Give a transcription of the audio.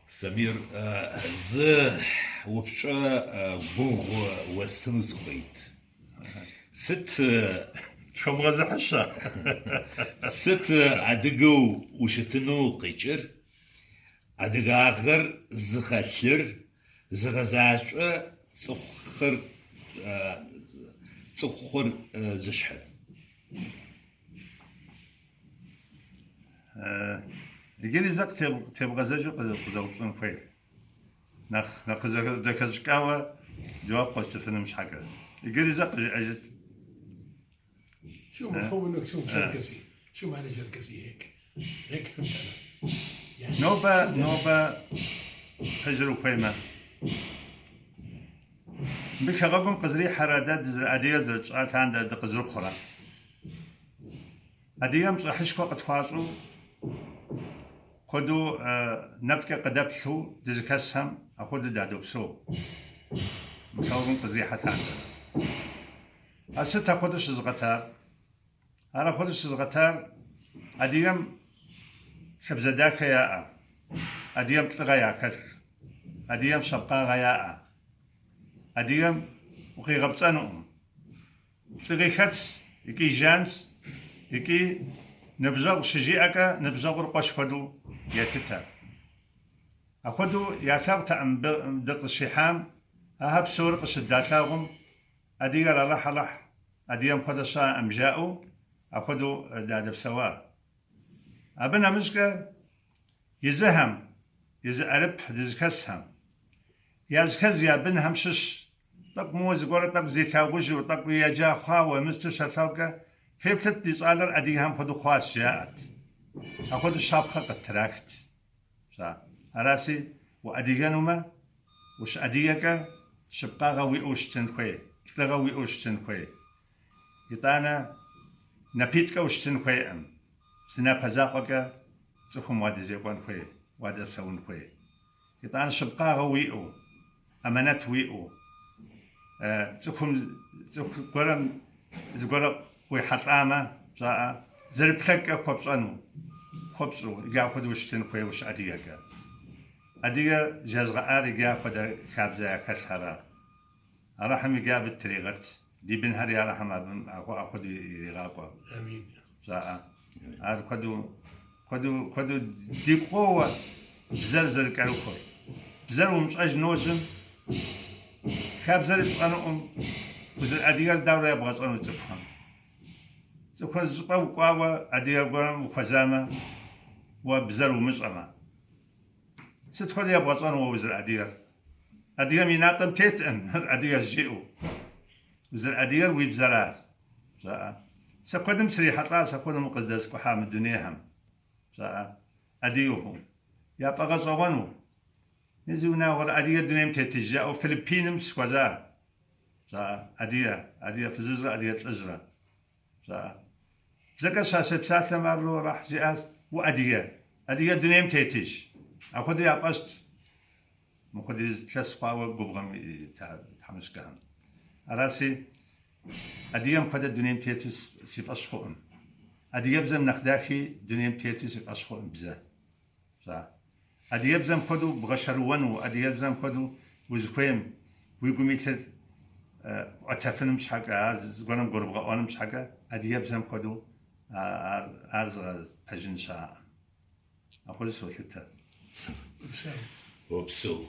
سمير ز وبشا بوغ وستن سخيت ست شو بغز حشة ست عدقو وشتنو قيشر عدقاغر زخشر زغزاشة صخر زشحر يجري زق تبغى زجو قزوقصن فيه نخ ذكزكاوة جواب قستفن مش حاجة يجري زق أجت شو مفهوم انك شو شركسي؟ شو معنى شركسي هيك فهمت انا يعني نوبة حجر وقيمة بشغبهم قزري حرادات أدية زرقات عند قزر خرا أدية مش حشكو قد فاسو خدو نفك قدبسو دزكسهم أخذ دادوبسو مشغبهم قزري حتى عند أستا خدش زغتار أنا خدش زغتار أديم شبزداك يا أديم تلغيا كسر أديم شبقا غياء أديم وخي غبطانهم تلغي خدس يكي جانس يكي نبزغ شجيئك نبزغ رقش خدو يتتا أخدو ياتاو تأم دق الشحام أهب سورق سداتاهم أديم لح أديم خدسا أمجاؤو أخدو دادب سوا أبنا مزكا يزهم يزأرب دزكسهم يزكز يا بن همشش طق موز قرا طق زيتا وجو طق ويا جا خاوة مستشفى ثوكا في بتت يصالر أديهم خدو خاص جاءت أخذ الشابخة قد تراكت صح أراسي وأديانوما وش أديك شبقا غوي أوش تنخوي تلغوي أوش تنخوي يطانا نبيتك أوش تنخوي أم سنا بزاقك تخم وادي زيقون خوي وادي بسون خوي يطانا شبقا غوي أو أمانات ويئو تخم قرم زقرق خوي حطامة صاء زربتك خبصو يقاعد وش تنخوي وش أديك أدية جزغار يقاعد خابزة كسرة أرحم يقاعد الطريقة دي بنهار أرحم أخذ يغاقوا امين صاء خدو دي قوة بزلزل كاروكوي بزل ومش نوزم خابزة أنا وزل أدية الدورة يبغى تصنع تفهم تكون زقوا قوة أدية قرم وخزامة وبزل ومش ستخد يبغى تصنع وزل أدية ميناتم تيتن أدية جيو وزل أدية ويبزلات سكودم سريحة سكودم مقدس كحام الدنيا هم أديوهم يا فغزوانو نزونا ور أدية الدنيا تتجاء فلبينم سكوزا أدية في ززرة أدية الأزرة زكا ساسبسات لما رو راح جاء وأدية الدنيا تتج أخذ يا قصد مخذ تلسقا وقبغم تحمس كهم أراسي أديم خد الدنيا تيتس سيف أشخوهم أديم زم نخداخي دنيا تيتس سيف أشخوهم بزا صح أديم زم خدو بغشروانو أديم زم خدو وزخيم ويقوم مثل أتفهم مش حاجة زقنم قرب غوانم مش حاجة أديم زم خدو أرز بجن شاء أقول سويتها وبسو